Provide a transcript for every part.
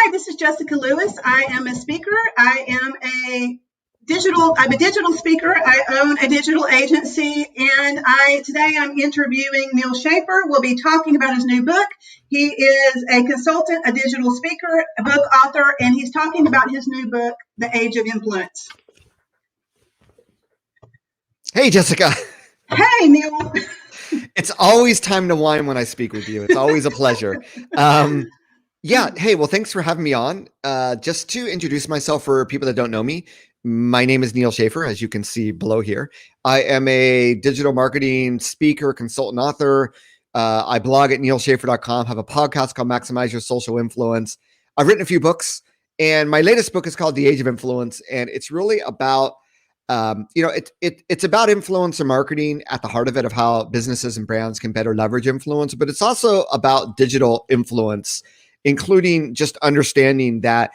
Hi, this is JessycaLewis. I am a speaker. I'm a digital speaker. I own a digital agency, and today I'm interviewing Neil Schaffer. We'll be talking about his new book. He is a consultant, a digital speaker, a book author, and he's talking about his new book, The Age of Influence. Hey, Jessica. Hey, Neil. It's always time to whine when I speak with you. It's always a pleasure. Yeah. Hey, well, thanks for having me on. Just to introduce myself for people that don't know me, my name is Neil Schaffer, as you can see below here. I am a digital marketing speaker, consultant, author. I blog at neilschaffer.com, have a podcast called Maximize Your Social Influence. I've written a few books, and my latest book is called The Age of Influence, and it's really about it's about influencer marketing at the heart of it, of how businesses and brands can better leverage influence, but it's also about digital influence, including just understanding that,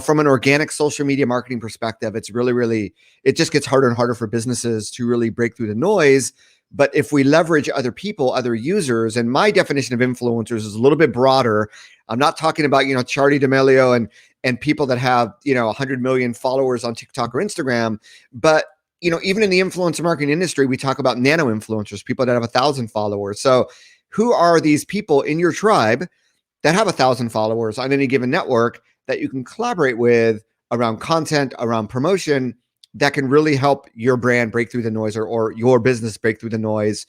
from an organic social media marketing perspective, it's really, it just gets harder and harder for businesses to really break through the noise. But if we leverage other people, other users, and my definition of influencers is a little bit broader. I'm not talking about, Charli D'Amelio and people that have, 100 million followers on TikTok or Instagram. But, even in the influencer marketing industry, we talk about nano influencers, people that have 1,000 followers. So who are these people in your tribe that have 1,000 followers on any given network that you can collaborate with around content, around promotion, that can really help your brand break through the noise, or your business break through the noise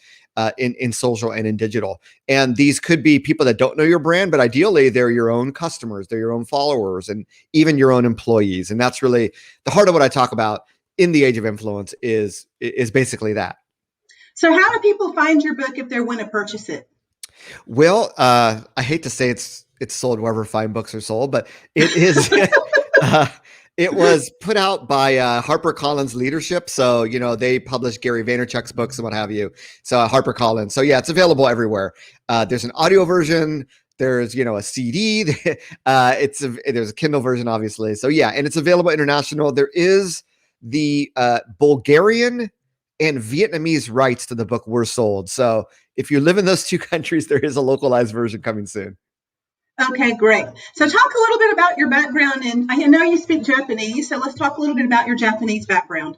in social and in digital. And these could be people that don't know your brand, but ideally they're your own customers, they're your own followers, and even your own employees. And that's really the heart of what I talk about in The Age of Influence is basically that. So how do people find your book if they want to purchase it? Well, I hate to say it's sold wherever fine books are sold, but it is. It was put out by HarperCollins Leadership. So, they publish Gary Vaynerchuk's books and what have you. So HarperCollins. So yeah, it's available everywhere. There's an audio version. There's, a CD. There's a Kindle version, obviously. So yeah, and it's available international. There is the Bulgarian and Vietnamese rights to the book were sold. So if you live in those two countries, there is a localized version coming soon. Okay, great. So talk a little bit about your background. And I know you speak Japanese, so let's talk a little bit about your Japanese background.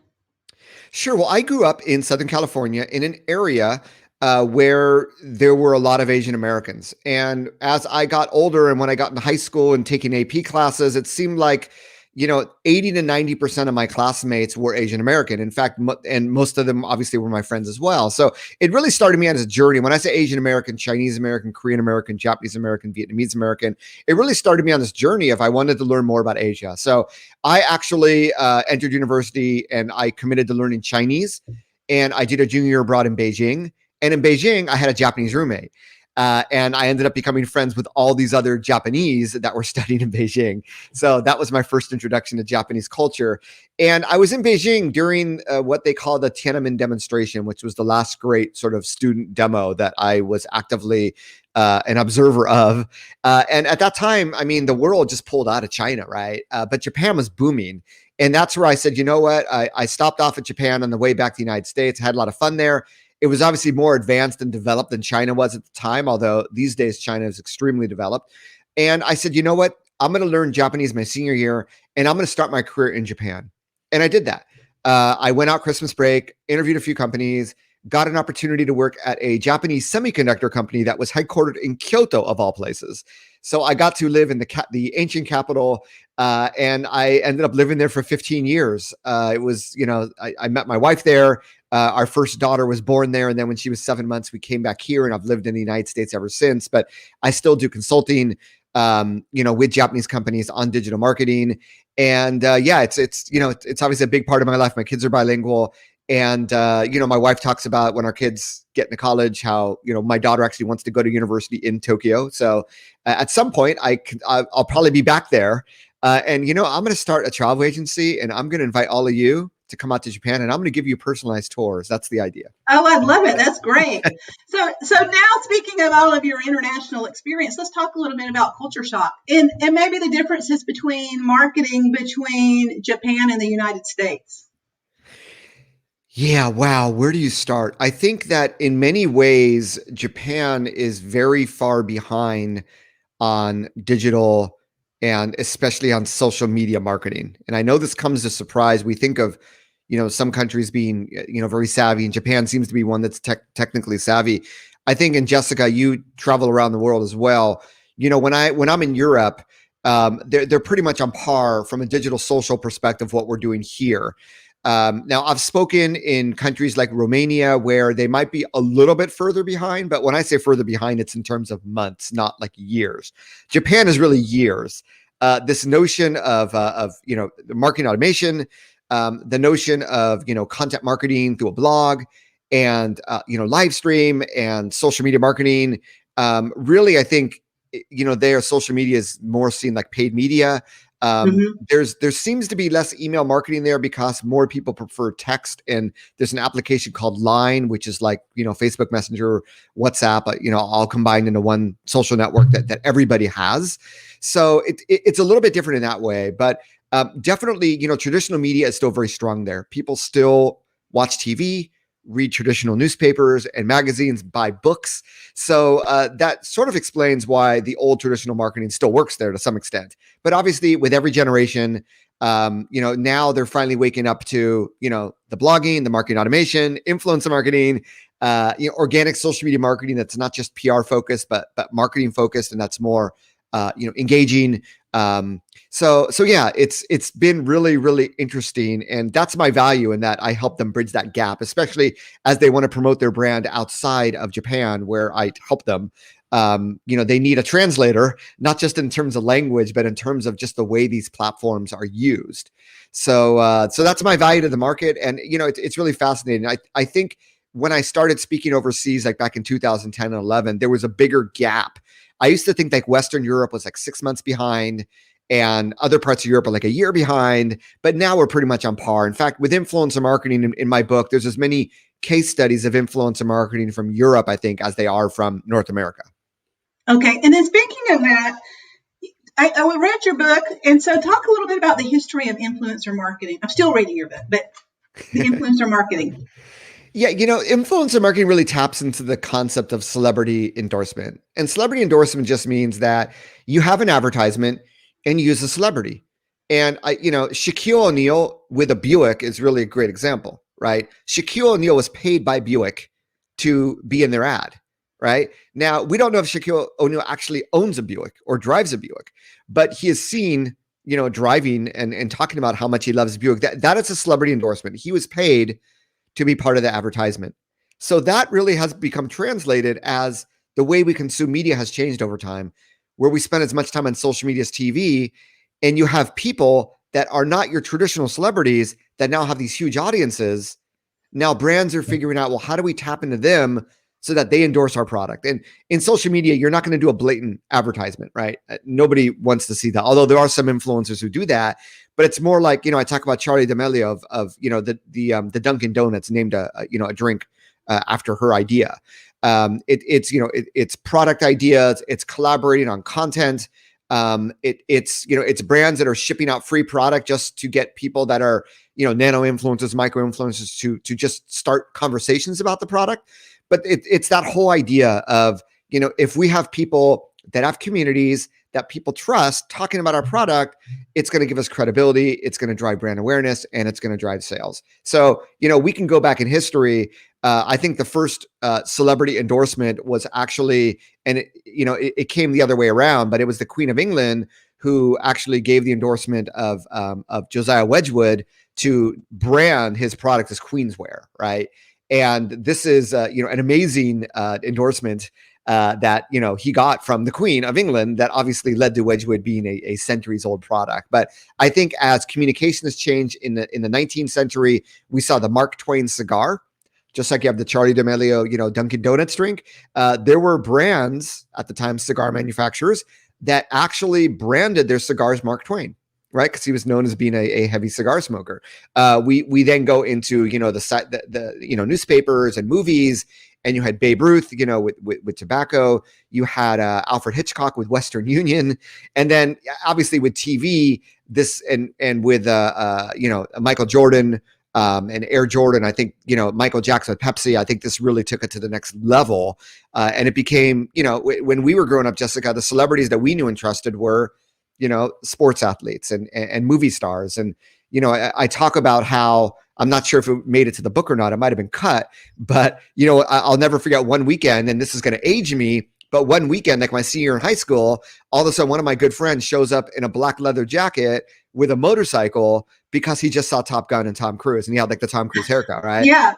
Sure. Well, I grew up in Southern California in an area where there were a lot of Asian Americans. And as I got older and when I got into high school and taking AP classes, it seemed like 80 to 90% of my classmates were Asian American. In fact, and most of them obviously were my friends as well. So it really started me on a journey. When I say Asian American, Chinese American, Korean American, Japanese American, Vietnamese American, it really started me on this journey of I wanted to learn more about Asia. So I actually entered university and I committed to learning Chinese, and I did a junior year abroad in Beijing. And in Beijing, I had a Japanese roommate. And I ended up becoming friends with all these other Japanese that were studying in Beijing. So that was my first introduction to Japanese culture. And I was in Beijing during what they call the Tiananmen demonstration, which was the last great sort of student demo that I was actively an observer of. And at that time, the world just pulled out of China, right? But Japan was booming. And that's where I said, you know what? I stopped off at Japan on the way back to the United States. I had a lot of fun there. It was obviously more advanced and developed than China was at the time, although these days China is extremely developed. And I said, you know what? I'm going to learn Japanese my senior year, and I'm going to start my career in Japan. And I did that. I went out Christmas break, interviewed a few companies, got an opportunity to work at a Japanese semiconductor company that was headquartered in Kyoto, of all places. So I got to live in the ancient capital, and I ended up living there for 15 years. It was, I met my wife there. Our first daughter was born there. And then when she was 7 months, we came back here, and I've lived in the United States ever since. But I still do consulting, with Japanese companies on digital marketing. And it's obviously a big part of my life. My kids are bilingual. And, my wife talks about when our kids get into college, how, my daughter actually wants to go to university in Tokyo. So at some point I'll probably be back there. And I'm going to start a travel agency, and I'm going to invite all of you to come out to Japan, and I'm going to give you personalized tours. That's the idea. Oh, I love it. That's great. So now, speaking of all of your international experience, let's talk a little bit about culture shock and maybe the differences between marketing between Japan and the United States. Yeah, wow. Where do you start? I think that in many ways, Japan is very far behind on digital and especially on social media marketing. And I know this comes as a surprise. We think of, some countries being, very savvy, and Japan seems to be one that's technically savvy. I think, and Jessica, you travel around the world as well. When I'm in Europe, they're pretty much on par from a digital social perspective what we're doing here. Now, I've spoken in countries like Romania where they might be a little bit further behind, but when I say further behind, it's in terms of months, not like years. Japan is really years. This notion of the marketing automation, the notion of content marketing through a blog, and live stream and social media marketing. Really, I think their social media is more seen like paid media. There seems to be less email marketing there because more people prefer text, and there's an application called Line, which is like Facebook Messenger, WhatsApp, all combined into one social network that everybody has. So it's a little bit different in that way, but definitely traditional media is still very strong there. People still watch TV, read traditional newspapers and magazines, buy books. So that sort of explains why the old traditional marketing still works there to some extent. But obviously, with every generation, now they're finally waking up to the blogging, the marketing automation, influencer marketing, organic social media marketing that's not just PR focused, but marketing focused, and that's more engaging. So yeah, it's been really, really interesting. And that's my value in that I help them bridge that gap, especially as they want to promote their brand outside of Japan, where I help them. They need a translator, not just in terms of language, but in terms of just the way these platforms are used. So that's my value to the market. And, it's really fascinating. I think when I started speaking overseas, like back in 2010 and 11, there was a bigger gap. I used to think like Western Europe was like 6 months behind, and other parts of Europe are like a year behind, but now we're pretty much on par. In fact, with influencer marketing in my book, there's as many case studies of influencer marketing from Europe, I think, as they are from North America. Okay. And then speaking of that, I read your book, and so talk a little bit about the history of influencer marketing. I'm still reading your book, but the influencer marketing. Yeah, influencer marketing really taps into the concept of celebrity endorsement. And celebrity endorsement just means that you have an advertisement and you use a celebrity. And Shaquille O'Neal with a Buick is really a great example, right? Shaquille O'Neal was paid by Buick to be in their ad, right? Now, we don't know if Shaquille O'Neal actually owns a Buick or drives a Buick, but he is seen, driving and talking about how much he loves Buick. That is a celebrity endorsement. He was paid to be part of the advertisement. So that really has become translated as the way we consume media has changed over time, where we spend as much time on social media as TV, and you have people that are not your traditional celebrities that now have these huge audiences. Now brands are figuring out, well, how do we tap into them so that they endorse our product? And in social media, you're not going to do a blatant advertisement, right? Nobody wants to see that. Although there are some influencers who do that, but it's more like, I talk about Charli D'Amelio of the Dunkin' Donuts named a drink after her idea. It's product ideas. It's collaborating on content. It's brands that are shipping out free product just to get people that are, nano influencers, micro influencers to just start conversations about the product. But it's that whole idea of, if we have people that have communities that people trust talking about our product, it's going to give us credibility, it's going to drive brand awareness, and it's going to drive sales. So, we can go back in history. I think the first celebrity endorsement was actually, and it came the other way around, but it was the Queen of England who actually gave the endorsement of Josiah Wedgwood to brand his product as Queenswear, right? And this is an amazing endorsement that he got from the Queen of England that obviously led to Wedgwood being a centuries old product. But I think as communication has changed in the 19th century, we saw the Mark Twain cigar. Just like you have the Charli D'Amelio, Dunkin' Donuts drink, there were brands at the time, cigar manufacturers, that actually branded their cigars Mark Twain, right? Because he was known as being a heavy cigar smoker. We then go into the newspapers and movies, and you had Babe Ruth, with tobacco. You had Alfred Hitchcock with Western Union, and then obviously with TV, this and with Michael Jordan. And Air Jordan, I think, Michael Jackson with Pepsi, I think this really took it to the next level. And it became, when we were growing up, Jessica, the celebrities that we knew and trusted were sports athletes and movie stars. And, I talk about how, I'm not sure if it made it to the book or not. It might've been cut, but I'll never forget one weekend, and this is going to age me, but one weekend, like my senior year in high school, all of a sudden one of my good friends shows up in a black leather jacket with a motorcycle because he just saw Top Gun and Tom Cruise, and he had like the Tom Cruise haircut, right? Yeah.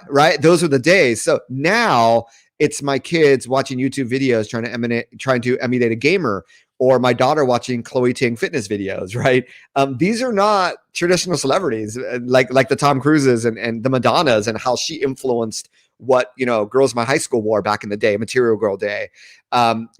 Right. Those are the days. So now it's my kids watching YouTube videos trying to emulate a gamer, or my daughter watching Chloe Ting fitness videos, right? These are not traditional celebrities like the Tom Cruises and the Madonnas, and how she influenced what girls in my high school wore back in the day, Material Girl Day.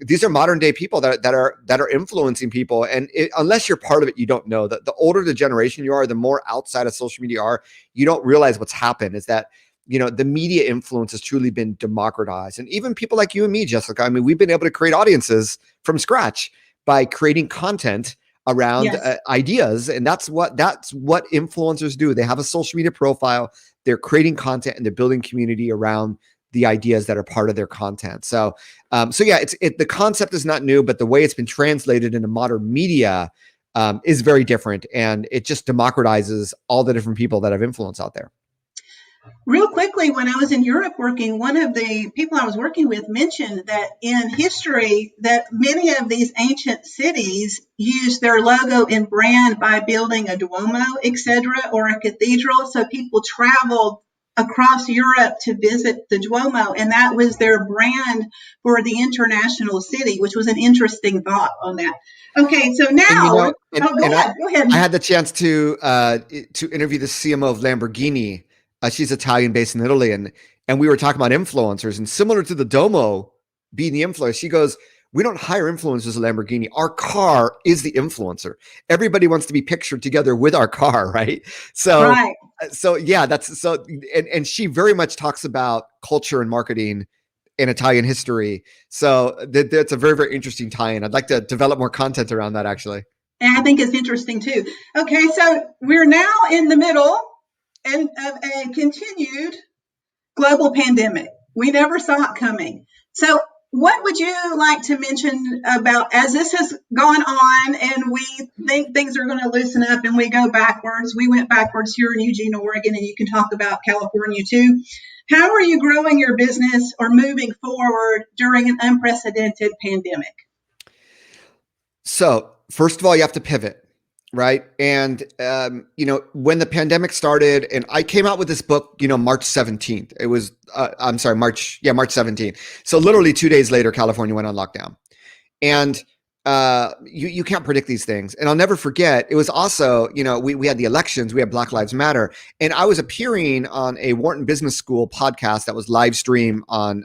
These are modern day people that are influencing people, and unless you're part of it, you don't know. That the older the generation you are, the more outside of social media you are, you don't realize what's happened. Is that the media influence has truly been democratized, and even people like you and me, Jessica. I mean, we've been able to create audiences from scratch by creating content around ideas. And that's what influencers do. They have a social media profile, they're creating content, and they're building community around the ideas that are part of their content. So yeah, the concept is not new, but the way it's been translated into modern media is very different. And it just democratizes all the different people that have influence out there. Real quickly, when I was in Europe working, one of the people I was working with mentioned that in history that many of these ancient cities used their logo and brand by building a Duomo, etc., or a cathedral. So people traveled across Europe to visit the Duomo, and that was their brand for the international city, which was an interesting thought on that. Okay, so now, go ahead. I had the chance to interview the CMO of Lamborghini. She's Italian, based in Italy, and we were talking about influencers, and similar to the Domo being the influencer, she goes, "We don't hire influencers at Lamborghini. Our car is the influencer. Everybody wants to be pictured together with our car, right?" So, yeah, and she very much talks about culture and marketing in Italian history. So that's a very, very interesting tie-in. I'd like to develop more content around that, actually. And I think it's interesting too. Okay, so we're now in the middle of a continued global pandemic. We never saw it coming. So what would you like to mention about, as this has gone on and we think things are going to loosen up and we go backwards? We went backwards here in Eugene, Oregon, and you can talk about California too. How are you growing your business or moving forward during an unprecedented pandemic? So first of all, you have to pivot. Right. And, when the pandemic started, and I came out with this book, March 17th, it was, March 17th. So literally 2 days later, California went on lockdown, and you can't predict these things. And I'll never forget, it was also, we had the elections, we had Black Lives Matter, and I was appearing on a Wharton Business School podcast that was live stream on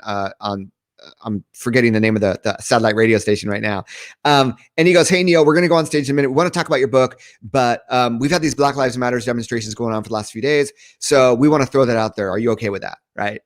I'm forgetting the name of the satellite radio station right now. And he goes, "Hey, Neil, we're going to go on stage in a minute. We want to talk about your book, but we've had these Black Lives Matter demonstrations going on for the last few days. So we want to throw that out there. Are you okay with that?" Right.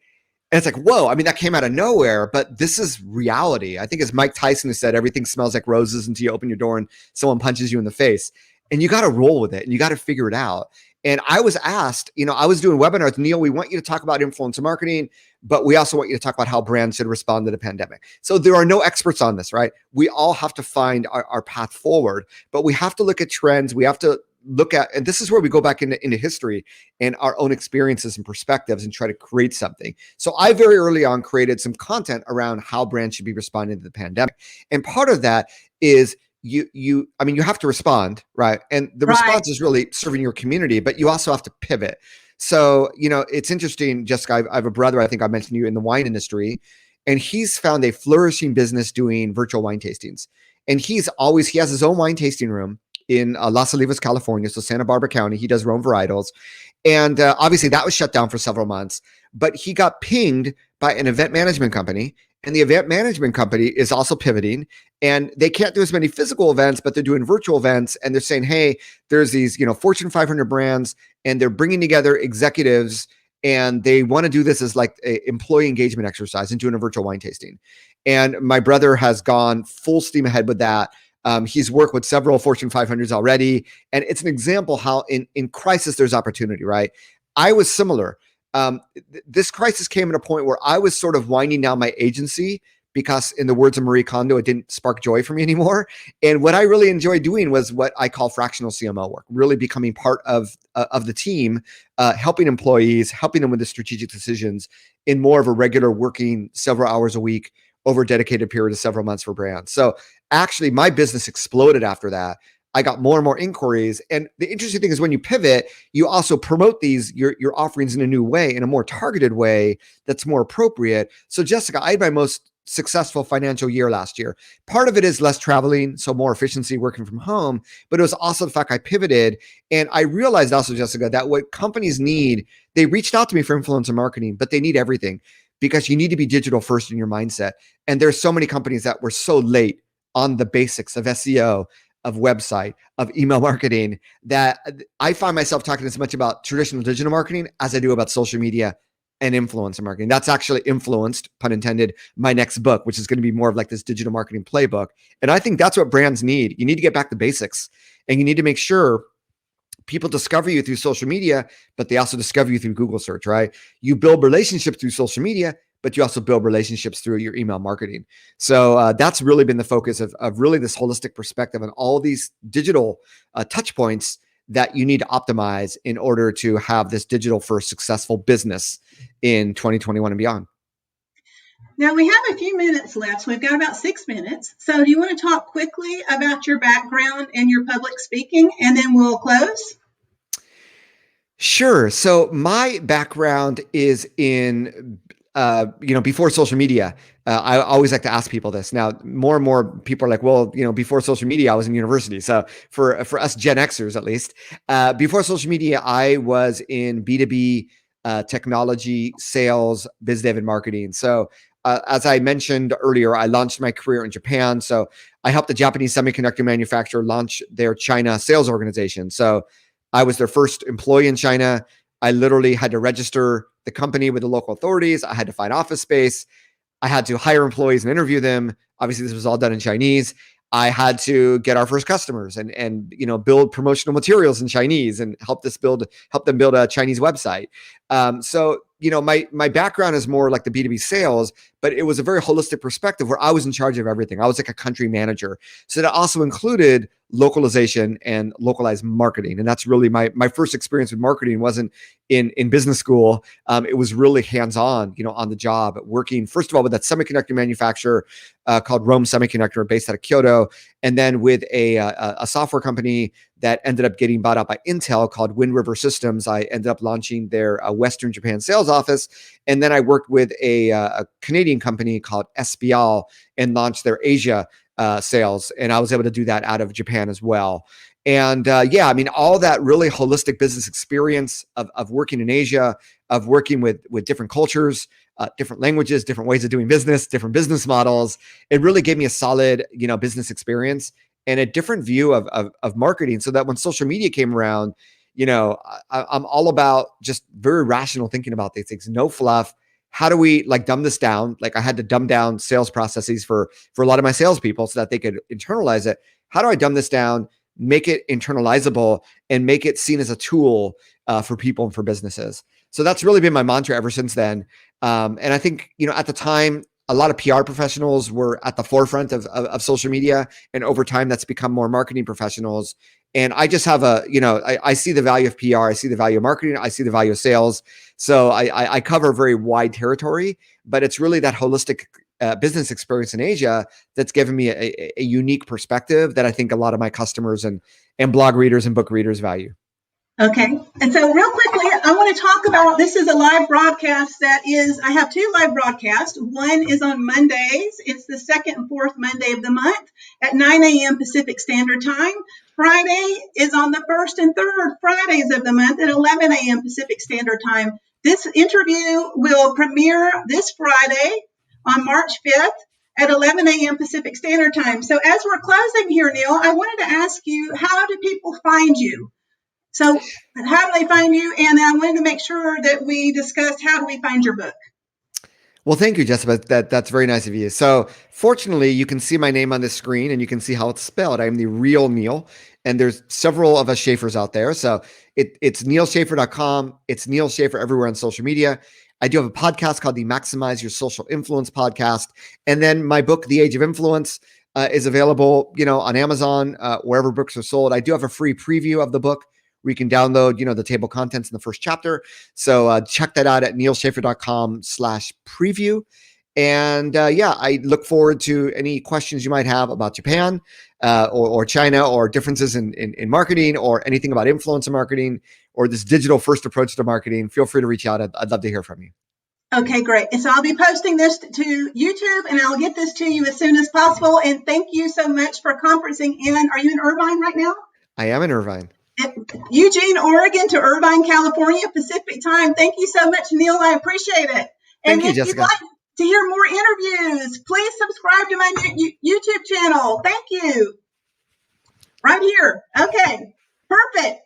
And it's like, whoa, I mean, that came out of nowhere, but this is reality. I think it's Mike Tyson who said, "Everything smells like roses until you open your door and someone punches you in the face." And you got to roll with it, and you got to figure it out. And I was asked, I was doing webinars, "Neil, we want you to talk about influencer marketing, but we also want you to talk about how brands should respond to the pandemic." So there are no experts on this, right? We all have to find our path forward, but we have to look at trends. We have to look at, and this is where we go back into history and our own experiences and perspectives and try to create something. So I very early on created some content around how brands should be responding to the pandemic. And part of that is you have to respond, right? And the response is really serving your community, but you also have to pivot. So, it's interesting, Jessica, I have a brother, I think I mentioned you, in the wine industry, and he's found a flourishing business doing virtual wine tastings. And he has his own wine tasting room in Las Olivas, California. So Santa Barbara County, he does Rome varietals. And obviously that was shut down for several months, but he got pinged by an event management company, and the event management company is also pivoting, and they can't do as many physical events, but they're doing virtual events. And they're saying, "Hey, there's these, Fortune 500 brands, and they're bringing together executives, and they want to do this as like a employee engagement exercise and doing a virtual wine tasting." And my brother has gone full steam ahead with that. He's worked with several Fortune 500s already. And it's an example how in crisis, there's opportunity, right? I was similar. This crisis came at a point where I was sort of winding down my agency because in the words of Marie Kondo, it didn't spark joy for me anymore. And what I really enjoyed doing was what I call fractional CMO work, really becoming part of the team, helping employees, helping them with the strategic decisions in more of a regular working several hours a week over a dedicated period of several months for brands. So actually my business exploded after that. I got more and more inquiries. And the interesting thing is when you pivot, you also promote your offerings in a new way, in a more targeted way that's more appropriate. So Jessica, I had my most successful financial year last year. Part of it is less traveling, so more efficiency working from home, but it was also the fact I pivoted. And I realized also, Jessica, that what companies need, they reached out to me for influencer marketing, but they need everything because you need to be digital first in your mindset. And there's so many companies that were so late on the basics of SEO, of website, of email marketing, that I find myself talking as much about traditional digital marketing as I do about social media and influencer marketing. That's actually influenced, pun intended, my next book, which is going to be more of like this digital marketing playbook. And I think that's what brands need. You need to get back to basics, and you need to make sure people discover you through social media, but they also discover you through Google search, right? You build relationships through social media, but you also build relationships through your email marketing. So that's really been the focus of really this holistic perspective on all these digital touch points that you need to optimize in order to have this digital first successful business in 2021 and beyond. Now we have a few minutes left. So we've got about 6 minutes. So do you want to talk quickly about your background and your public speaking, and then we'll close? Sure. So my background is in, before social media. I always like to ask people this. Now, more and more people are like, well, before social media, I was in university. So for us Gen Xers, at least, before social media, I was in B2B technology, sales, biz dev, and marketing. So as I mentioned earlier, I launched my career in Japan. So I helped the Japanese semiconductor manufacturer launch their China sales organization. So I was their first employee in China. I literally had to register the company with the local authorities. I had to find office space. I had to hire employees and interview them. Obviously, this was all done in Chinese. I had to get our first customers and build promotional materials in Chinese and help them build a Chinese website. So my background is more like the B2B sales, but it was a very holistic perspective where I was in charge of everything. I was like a country manager. So that also included localization and localized marketing. And that's really my first experience with marketing wasn't in business school. It was really hands-on, on the job, working, first of all, with that semiconductor manufacturer called Rome Semiconductor based out of Kyoto. And then with a software company that ended up getting bought out by Intel called Wind River Systems. I ended up launching their Western Japan sales office. And then I worked with a Canadian company called SBL and launched their Asia sales. And I was able to do that out of Japan as well. And all that really holistic business experience of working in Asia, of working with different cultures, different languages, different ways of doing business, different business models. It really gave me a solid, business experience and a different view of marketing, so that when social media came around, I'm all about just very rational thinking about these things, no fluff. How do we dumb this down? Like I had to dumb down sales processes for a lot of my salespeople so that they could internalize it. How do I dumb this down, make it internalizable, and make it seen as a tool for people and for businesses? So that's really been my mantra ever since then. And I think, at the time, a lot of PR professionals were at the forefront of social media. And over time, that's become more marketing professionals. And I just have I see the value of PR. I see the value of marketing. I see the value of sales. So I cover a very wide territory, but it's really that holistic business experience in Asia that's given me a unique perspective that I think a lot of my customers and blog readers and book readers value. Okay. And so real quickly, I want to talk about, this is a live broadcast I have 2 live broadcasts. One is on Mondays. It's the second and fourth Monday of the month at 9 a.m. Pacific Standard Time. Friday is on the first and third Fridays of the month at 11 a.m. Pacific Standard Time. This interview will premiere this Friday on March 5th at 11 a.m. Pacific Standard Time. So as we're closing here, Neil, I wanted to ask you, how do people find you? So how do they find you? And I wanted to make sure that we discussed, how do we find your book? Well, thank you, Jessica. That's very nice of you. So fortunately, you can see my name on the screen and you can see how it's spelled. I'm the real Neil. And there's several of us Schaffers out there. So it's neilschaffer.com. It's Neil Schaffer everywhere on social media. I do have a podcast called the Maximize Your Social Influence podcast. And then my book, The Age of Influence, is available, on Amazon, wherever books are sold. I do have a free preview of the book where you can download, the table of contents in the first chapter. So check that out at neilschaffer.com/preview. And I look forward to any questions you might have about Japan or China, or differences in marketing, or anything about influencer marketing, or this digital first approach to marketing. Feel free to reach out. I'd love to hear from you. Okay, great. And so I'll be posting this to YouTube, and I'll get this to you as soon as possible. And thank you so much for conferencing in. Are you in Irvine right now? I am in Irvine. Eugene, Oregon to Irvine, California, Pacific time. Thank you so much, Neil. I appreciate it. Thank you, if Jessica. you'd like to hear more interviews, please subscribe to my YouTube channel. Thank you. Right here. Okay, perfect.